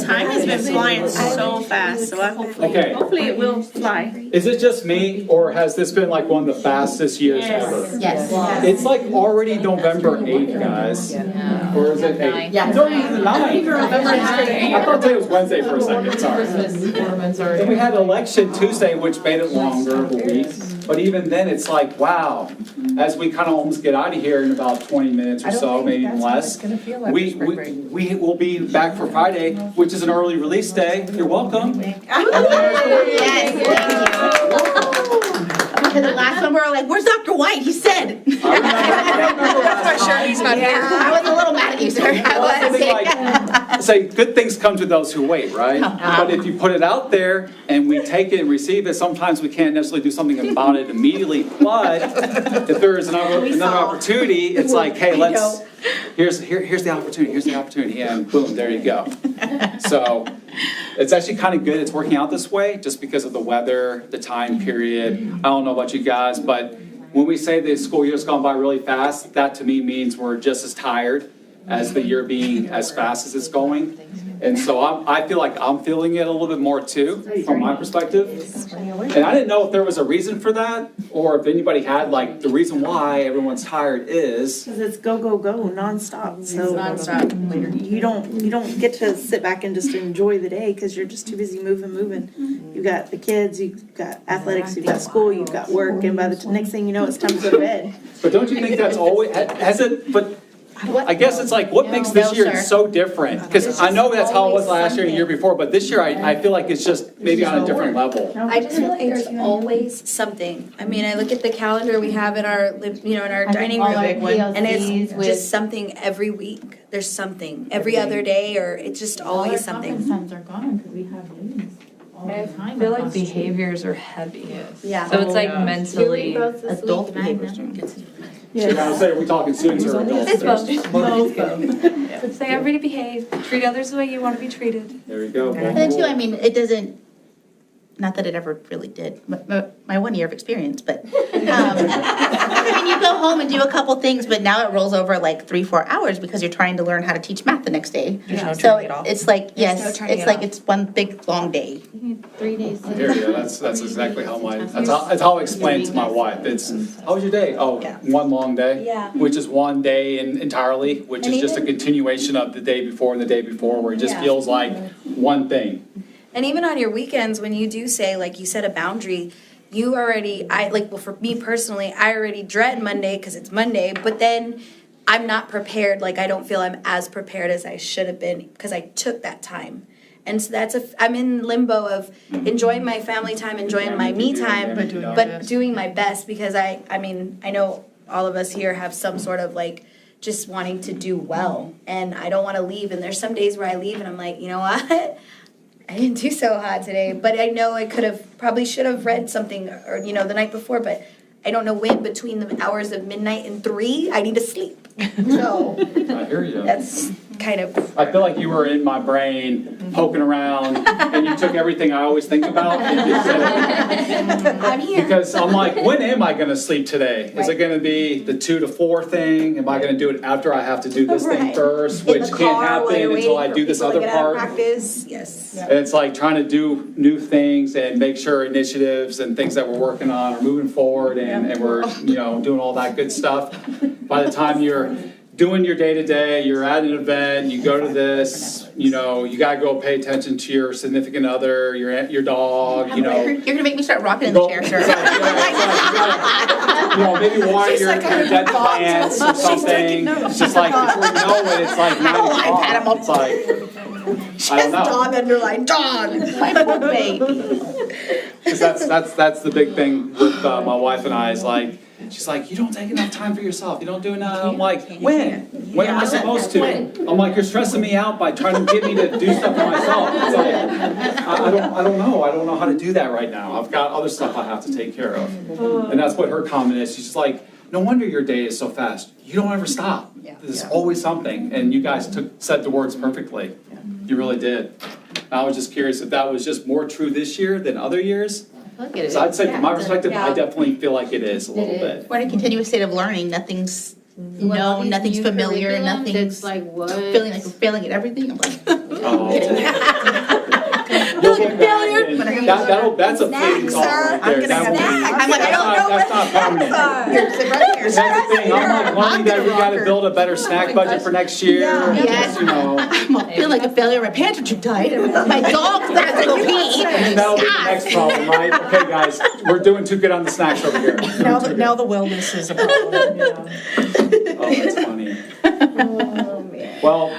time has been flying so fast, so I Okay, Hopefully it will fly. is it just me, or has this been like one of the fastest years ever? Yes. It's like already November 8th, guys. Or is it 8th? Yeah. No, it's 9th. I thought today was Wednesday for a second, sorry. And we had election Tuesday, which made it longer of a week. But even then, it's like, wow, as we kind of almost get out of here in about 20 minutes or so, maybe even less, we will be back for Friday, which is an early release day. You're welcome. Because the last one we were like, where's Dr. White? He said. I'm sure he's not here. I was a little mad at you, sir. I was. Say, good things come to those who wait, right? But if you put it out there and we take it and receive it, sometimes we can't necessarily do something about it immediately. But if there is another opportunity, it's like, hey, here's the opportunity, and boom, there you go. So it's actually kind of good it's working out this way, just because of the weather, the time period. I don't know about you guys, but when we say the school year's gone by really fast, that to me means we're just as tired as the year being as fast as it's going. And so I feel like I'm feeling it a little bit more too, from my perspective. And I didn't know if there was a reason for that, or if anybody had like the reason why everyone's tired is. Because it's go, go, go, nonstop, so. Nonstop. You don't get to sit back and just enjoy the day, because you're just too busy moving. You've got the kids, you've got athletics, you've got school, you've got work, and by the next thing you know, it's time to go to bed. But don't you think that's always, has it, but I guess it's like, what makes this year so different? Because I know that's how it was last year and the year before, but this year I feel like it's just maybe on a different level. I just feel like there's always something. I mean, I look at the calendar we have in our, in our dining room, and it's just something every week. There's something every other day, or it's just always something. Times are gone because we have meetings all the time. I feel like behaviors are heavy. Yeah. So it's like mentally. Adult behaviors. I was saying, are we talking students or adults? It's both. Let's say everybody behave, treat others the way you want to be treated. There we go. And then too, I mean, it doesn't, not that it ever really did, my 1 year of experience, but, I mean, you go home and do a couple things, but now it rolls over like 3-4 hours because you're trying to learn how to teach math the next day. So it's like, yes, it's like it's one big, long day. 3 days. I hear you. That's exactly how that's how I explain it to my wife. It's, how was your day? Oh, one long day. Yeah. Which is one day entirely, which And is just a even- continuation of the day before and the day before, where it just Yeah. feels like one thing. And even on your weekends, when you do say, like you set a boundary, you already, well, for me personally, I already dread Monday because it's Monday, but then I'm not prepared. Like, I don't feel I'm as prepared as I should have been because I took that time. And so I'm in limbo of enjoying my family time, enjoying my me time, but doing my best, because I mean, I know all of us here have some sort of like just wanting to do well, and I don't want to leave. And there's some days where I leave and I'm like, you know what? I didn't do so hot today, but I know I probably should have read something, or, the night before, but I don't know when between the hours of midnight and 3, I need to sleep. So I hear you. that's kind of. I feel like you were in my brain poking around, and you took everything I always think about and you said it. I'm here. Because I'm like, when am I going to sleep today? Is it going to be the 2 to 4 thing? Am I going to do it after I have to do this thing first, which can't happen until I do this other part? Practice. Yes. And it's like trying to do new things and make sure initiatives and things that we're working on are moving forward, and we're doing all that good stuff. By the time you're doing your day-to-day, you're at an event, you go to this, you gotta go pay attention to your significant other, your dog, You're gonna make me start rocking in the chair, sir. Maybe water your dead plants or something. It's just like, before you know it, it's like 9 o'clock. It's like, I don't know. Dog underlined, dog. My poor baby. Because that's the big thing with my wife and I, is like, she's like, you don't take enough time for yourself. You don't do enough. I'm like, when? When am I supposed to? I'm like, you're stressing me out by trying to get me to do stuff for myself. It's like, I don't know. I don't know how to do that right now. I've got other stuff I have to take care of. And that's what her comment is. She's just like, no wonder your day is so fast. You don't ever stop. There's always something. And you guys said the words perfectly. You really did. I was just curious if that was just more true this year than other years. So I'd say from my perspective, I definitely feel like it is a little bit. We're in a continuous state of learning. Nothing's known, nothing's familiar, nothing's like what? feeling like we're failing at everything. I'm like, That's a fleeting thought right there. That's not permanent. That's the thing. I'm like learning that we got to build a better snack budget for next year. Yes. I feel like a failure. My pants are too tight. My dog's got to go pee. And that'll be the next problem, right? Okay, guys, we're doing too good on the snacks over here. Now the wellness is a problem. Oh, that's funny. Well,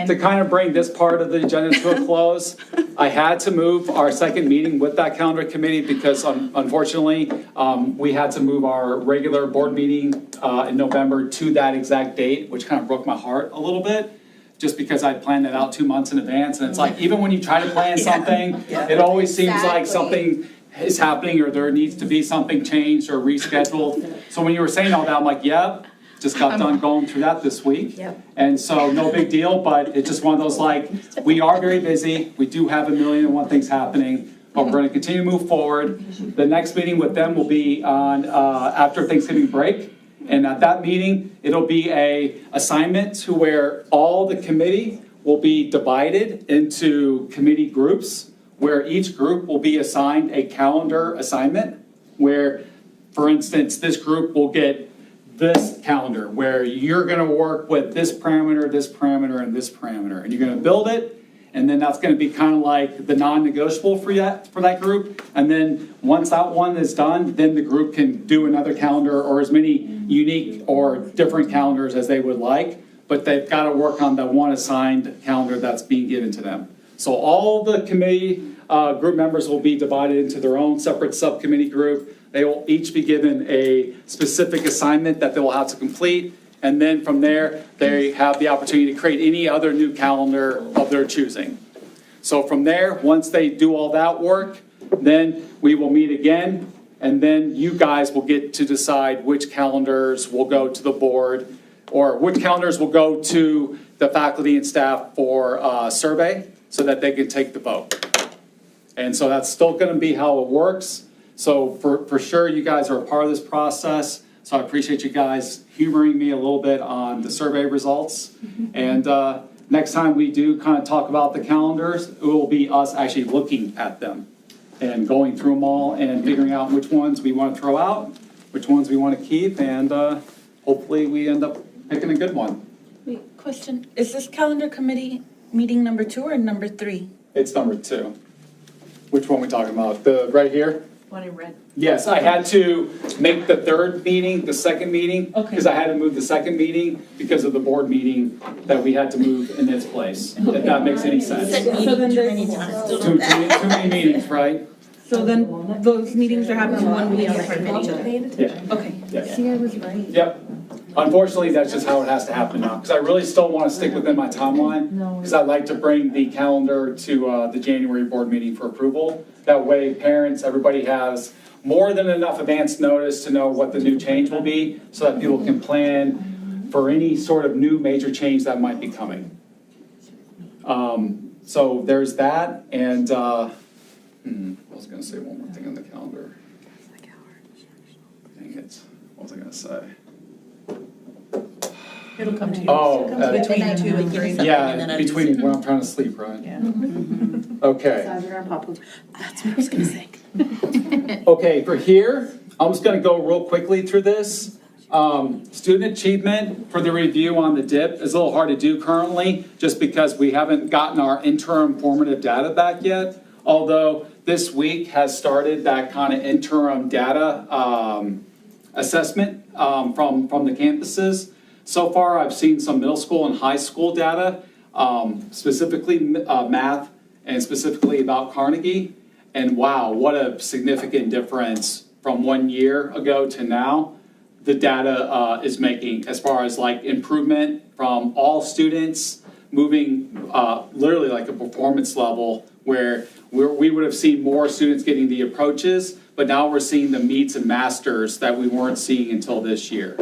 to kind of bring this part of the agenda to a close, I had to move our second meeting with that calendar committee because unfortunately, we had to move our regular board meeting in November to that exact date, which kind of broke my heart a little bit, just because I planned it out 2 months in advance. And it's like, even when you try to plan something, it always seems like something is happening or there needs to be something changed or rescheduled. So when you were saying all that, I'm like, yep. just got done going through that this week. Yep. And so no big deal, but it's just one of those like, we are very busy. We do have 1,000,001 things happening, but we're gonna continue to move forward. The next meeting with them will be on, after Thanksgiving break. And at that meeting, it'll be a assignment to where all the committee will be divided into committee groups, where each group will be assigned a calendar assignment, where, for instance, this group will get this calendar, where you're gonna work with this parameter, and this parameter, and you're gonna build it, and then that's gonna be kind of like the non-negotiable for that group. And then once that one is done, then the group can do another calendar or as many unique or different calendars as they would like, but they've gotta work on the one assigned calendar that's being given to them. So all the committee group members will be divided into their own separate subcommittee group. They will each be given a specific assignment that they will have to complete. And then from there, they have the opportunity to create any other new calendar of their choosing. So from there, once they do all that work, then we will meet again. And then you guys will get to decide which calendars will go to the board, or which calendars will go to the faculty and staff for survey so that they can take the vote. And so that's still going to be how it works. So for sure, you guys are a part of this process. So I appreciate you guys humoring me a little bit on the survey results. And next time we do kind of talk about the calendars, it will be us actually looking at them and going through them all and figuring out which ones we want to throw out, which ones we want to keep, and hopefully we end up picking a good one. Wait, question, is this calendar committee meeting number 2 or number 3? It's number 2. Which one are we talking about? The right here? One in red. Yes, I had to make the third meeting, the second meeting, because I had to move the second meeting because of the board meeting that we had to move in its place, if that makes any sense. So then Too many meetings, right? So then those meetings are happening one week apart from each other? Yeah. Okay. Yeah. See, I was right. Yep. Unfortunately, that's just how it has to happen now, because I really still want to stick within my timeline, because I'd like to bring the calendar to the January board meeting for approval. That way, parents, everybody has more than enough advance notice to know what the new change will be, so that people can plan for any sort of new major change that might be coming. So there's that, and I was going to say one more thing on the calendar. Dang it, what was I going to say? It'll come to you. Oh, Between 2 and 3. yeah, between when I'm trying to sleep, right? Yeah. Okay. That's what I was gonna say. Okay, for here, I'm just gonna go real quickly through this. Student achievement for the review on the DIP is a little hard to do currently, just because we haven't gotten our interim formative data back yet. Although this week has started that kind of interim data assessment from the campuses. So far, I've seen some middle school and high school data, specifically math and specifically about Carnegie. And wow, what a significant difference from 1 year ago to now the data is making, as far as like improvement from all students moving literally like a performance level where we would have seen more students getting the approaches, but now we're seeing the meets and masters that we weren't seeing until this year.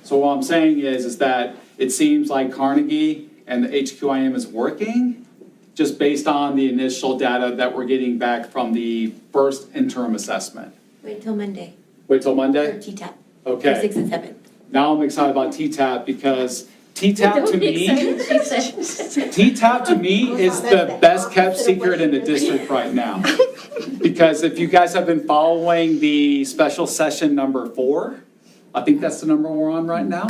So what I'm saying is that it seems like Carnegie and the HQIM is working, just based on the initial data that we're getting back from the first interim assessment. Wait till Monday. Wait till Monday? For T-TAP. Okay. For 6 and 7. Now I'm excited about T-TAP because T-TAP to me, T-TAP to me is the best kept secret in the district right now. Because if you guys have been following the special session number 4, I think that's the number we're on right now.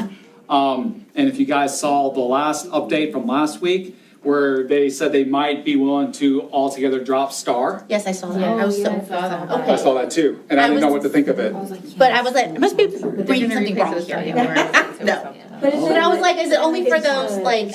And if you guys saw the last update from last week, where they said they might be willing to altogether drop STAR. Yes, I saw that. I was so, I saw that too, and I didn't know what to think of it. but I was like, I must be reading something wrong here. No. But I was like, is it only for those like,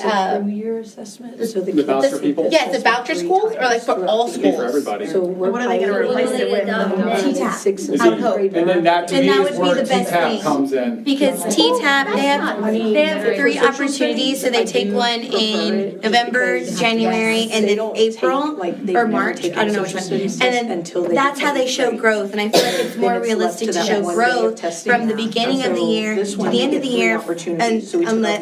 Year assessment, so The voucher people? yes, the voucher schools or like for all It'd be for schools? everybody. So we're What are they gonna replace it with? T-TAP. Six Is and it- seventh grade. And then that to And me that is would be where the best T-TAP thing. comes in. Because T-TAP, they have 3 opportunities, so they take one in November, January, and then April, or March, I don't know which one. And then that's how they show growth, and I feel like it's more realistic to show growth from the beginning of the year to the end of the year, and unlike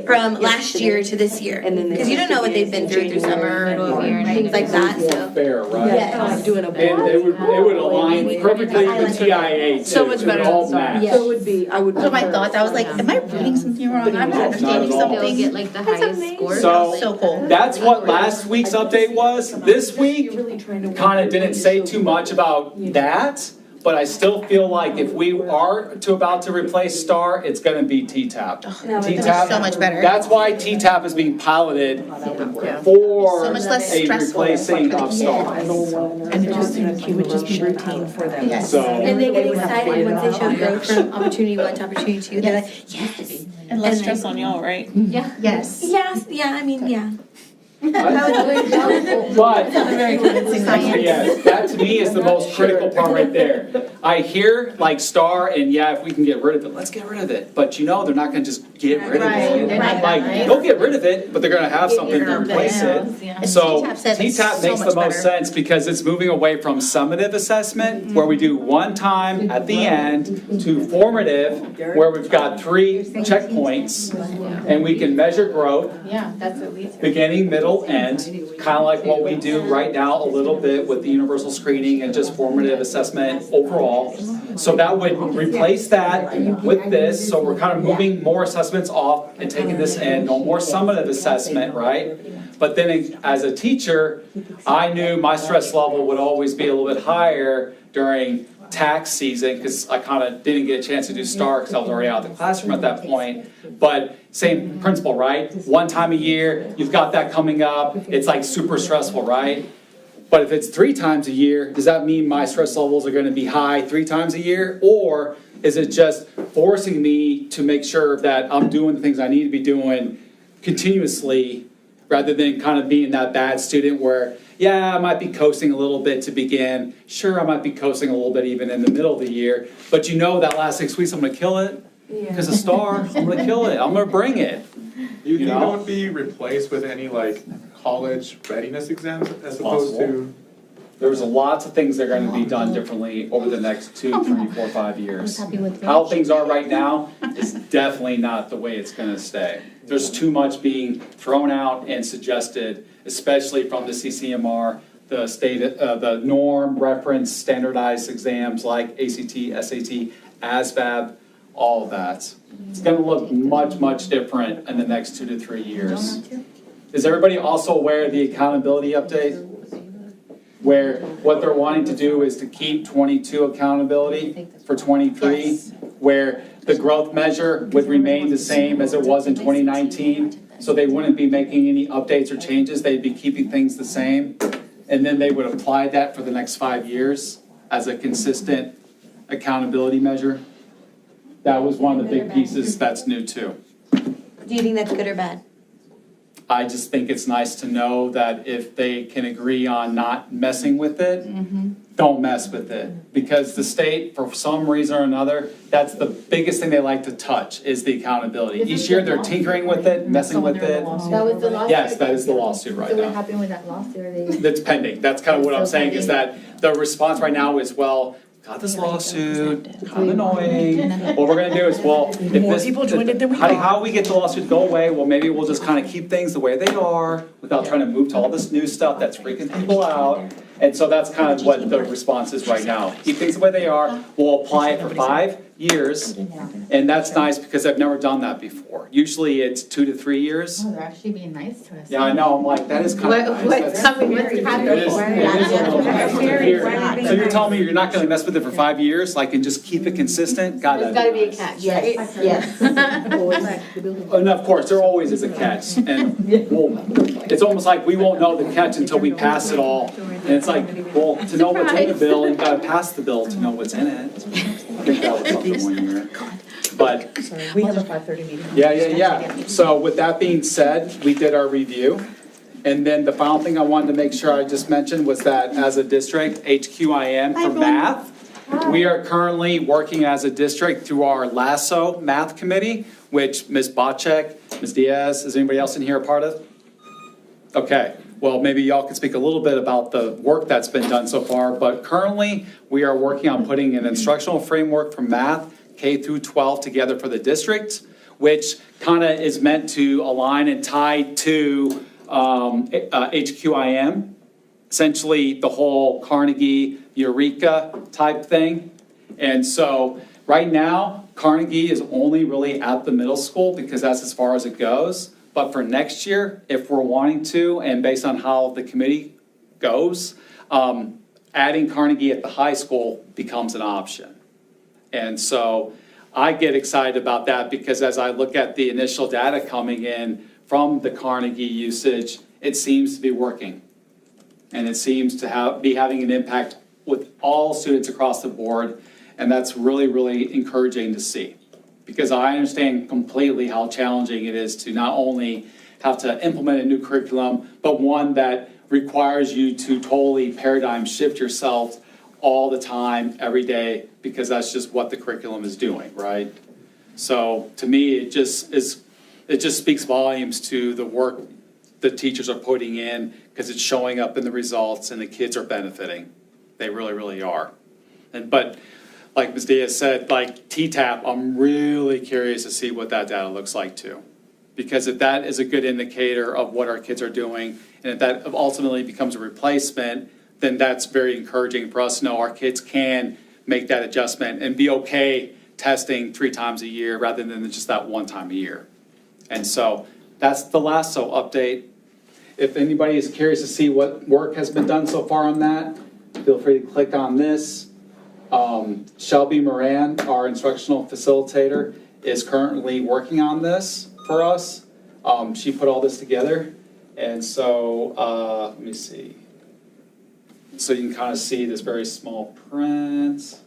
from last year to this year. Because you don't know what they've been through summer and things like that, so. Fair, right? Yes. Doing a. And it would align perfectly with TIA too. So much It would better all than match. So it would be, I would. So my thoughts, I was like, am I reading something wrong? I'm not understanding Not at all. They'll something. get like the highest score. So cool. That's what last week's update was. This week, kind of didn't say too much about that, but I still feel like if we are about to replace STAR, it's gonna be T-TAP. T-TAP, So much better. that's why T-TAP is being piloted for So much less a stressful. replacing of STAR. And it would just be routine for them. Yes. So, And they get excited once they show growth from opportunity 1 to opportunity 2. They're like, yes. And less stress on y'all, right? Yes. Yeah, I mean, yeah. but Very convincing. yes, that to me is the most critical part right there. I hear like STAR and yeah, if we can get rid of it, let's get rid of it. But you know, they're not gonna just get rid of it. Right. Like, they'll get rid of it, but they're gonna have something to replace it. And So T-TAP says it's T-TAP so makes much the most better. sense because it's moving away from summative assessment, where we do one time at the end, to formative, where we've got 3 checkpoints, and we can measure growth, Yeah, that's what we. beginning, middle, end, kind of like what we do right now a little bit with the universal screening and just formative assessment overall. So that would replace that with this, so we're kind of moving more assessments off and taking this in, no more summative assessment, right? But then as a teacher, I knew my stress level would always be a little bit higher during tax season because I kind of didn't get a chance to do STAR because I was already out of the classroom at that point. But same principle, right? One time a year, you've got that coming up. It's like super stressful, right? But if it's 3 times a year, does that mean my stress levels are going to be high 3 times a year? Or is it just forcing me to make sure that I'm doing the things I need to be doing continuously rather than kind of being that bad student where, yeah, I might be coasting a little bit to begin. Sure, I might be coasting a little bit even in the middle of the year. But you know that last 6 weeks I'm going to kill it. Because a STAR, I'm going to kill it. I'm going to bring it. Do you think know? it would be replaced with any like college readiness exams as opposed to? There's lots of things that are going to be done differently over the next 2, 3, 4, 5 years. Happy with that. How things are right now is definitely not the way it's going to stay. There's too much being thrown out and suggested, especially from the CCMR, the state, the norm, reference, standardized exams like ACT, SAT, ASVAB, all of that. It's going to look much, much different in the next 2 to 3 years. Is everybody also aware of the accountability update? Where what they're wanting to do is to keep 22 accountability for 23, where the growth measure would remain the same as it was in 2019. So they wouldn't be making any updates or changes, they'd be keeping things the same. And then they would apply that for the next 5 years as a consistent accountability measure. That was one of the big pieces that's new too. Do you think that's good or bad? I just think it's nice to know that if they can agree on not messing with it, don't mess with it. Because the state, for some reason or another, that's the biggest thing they like to touch is the accountability. Each year they're tinkering with it, messing with it. That was the lawsuit? Yes, that is the lawsuit right So what now. happened with that lawsuit? Are they? That's pending. That's kind of what I'm saying is that the response right now is, well, got this lawsuit, kind of annoying. What we're gonna do is, well, if this, people joined it than we how we get the lawsuit to go away, well, maybe we'll just kind of keep things the way they are without trying to move to all this new stuff that's freaking people out. And so that's kind of what the response is right now. Keep things the way they are. We'll apply it for 5 years. And that's nice because I've never done that before. Usually it's 2 to 3 years. Oh, they're actually being nice to us. Yeah, I know. I'm like, that is kind of nice. What's coming? What's It happening? is a little nice to hear. So you're telling me you're not gonna mess with it for 5 years, like, and just keep it consistent? God, There's that'd gotta be a nice. catch, Yes. right? Yes. And of course, there always is a catch, and it's almost like we won't know the catch until we pass it all. And it's like, well, to know what's in the bill, you gotta pass the bill to know what's in it. I think that was something one year. But Sorry, we have a 5:30 meeting. yeah. So with that being said, we did our review. And then the final thing I wanted to make sure I just mentioned was that as a district, HQIM for math, we are currently working as a district through our LASSO Math Committee, which Ms. Bocek, Ms. Diaz, is anybody else in here a part of? Okay, well, maybe y'all can speak a little bit about the work that's been done so far, but currently we are working on putting an instructional framework for math, K through 12 together for the district, which kind of is meant to align and tie to HQIM, essentially the whole Carnegie, Eureka type thing. And so right now, Carnegie is only really at the middle school because that's as far as it goes. But for next year, if we're wanting to, and based on how the committee goes, adding Carnegie at the high school becomes an option. And so I get excited about that because as I look at the initial data coming in from the Carnegie usage, it seems to be working. And it seems to be having an impact with all students across the board. And that's really, really encouraging to see. Because I understand completely how challenging it is to not only have to implement a new curriculum, but one that requires you to totally paradigm shift yourself all the time, every day, because that's just what the curriculum is doing, right? So to me, it just speaks volumes to the work the teachers are putting in because it's showing up in the results and the kids are benefiting. They really, really are. But like Ms. Diaz said, like TTAP, I'm really curious to see what that data looks like too. Because if that is a good indicator of what our kids are doing, and if that ultimately becomes a replacement, then that's very encouraging for us to know our kids can make that adjustment and be okay testing 3 times a year rather than just that 1 time a year. And so that's the LASSO update. If anybody is curious to see what work has been done so far on that, feel free to click on this. Shelby Moran, our instructional facilitator, is currently working on this for us. She put all this together. And so, let me see. So you can kind of see this very small print.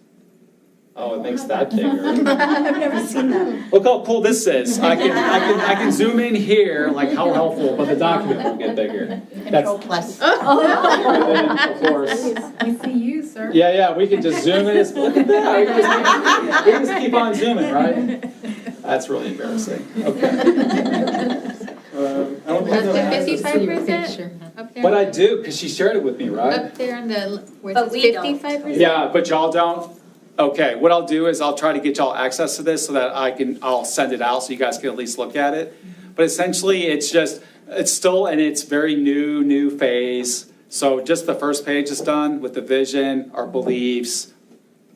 Oh, it makes that bigger. I've never seen that. Look how cool this is. I can zoom in here, like how helpful, but the document will get bigger. Control plus. And then, of course. We see you, sir. Yeah, we can just zoom in. Look at that. We just keep on zooming, right? That's really embarrassing. Okay. I don't think that the has 55% up there. But I do, because she shared it with me, right? Up there in the, where But it's we don't. 55%? Yeah, but y'all don't? Okay, what I'll do is I'll try to get y'all access to this so that I'll send it out so you guys can at least look at it. But essentially, it's still in its very new phase. So just the first page is done with the vision, our beliefs,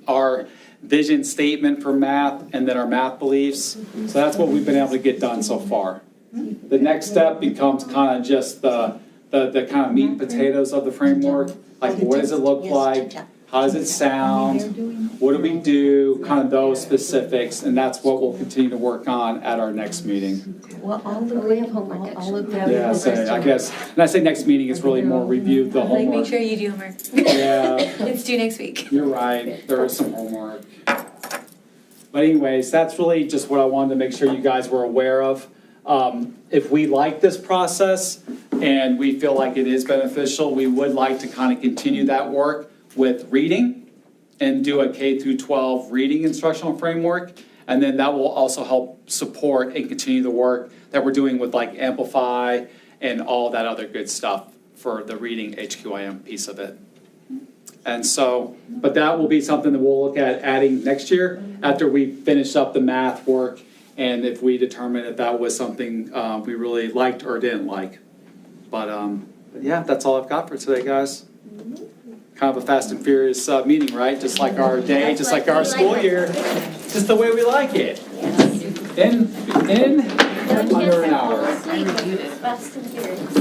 our vision statement for math, and then our math beliefs. So that's what we've been able to get done so far. The next step becomes kind of just the kind of meat and potatoes of the framework. Like, what does it look like? How does it sound? What do we do? Kind of those specifics, and that's what we'll continue to work on at our next meeting. Well, We have homework actually. Yeah, so I guess, and I say next meeting, it's really more review the Like, make homework. sure you do homework. Yeah, It's due next week. you're right, there is some homework. But anyways, that's really just what I wanted to make sure you guys were aware of. If we like this process and we feel like it is beneficial, we would like to kind of continue that work with reading and do a K through 12 reading instructional framework. And then that will also help support and continue the work that we're doing with like Amplify and all that other good stuff for the reading HQIM piece of it. And so, but that will be something that we'll look at adding next year after we finish up the math work and if we determine if that was something we really liked or didn't like. But yeah, that's all I've got for today, guys. Kind of a fast and furious meeting, right? Just like our day, just like our school year, just the way we like it. In under an hour. Fast and furious.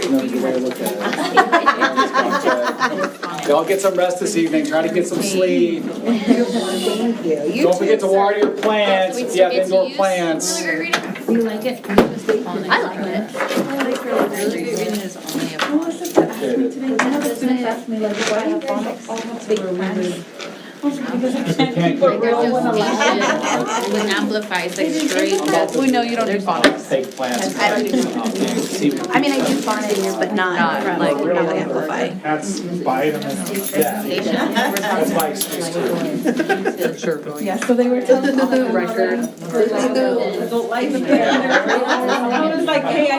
The way I look at it. Y'all get some rest this evening. Try to get some sleep. Don't forget to water your plants if you have indoor plants. Do you like it? I like it. Reading is only a Today, one of the students asked me, like, why do you guys all have big plans? Can't Like there's no station with amplifies like straight. We know you don't do phonics. take plans. I mean, I do phonics, but not from like like really Amplify. That's vitamin. Yeah, that's my excuse too. Sure. Yeah, so they were telling me off the record. Record. I was like, hey,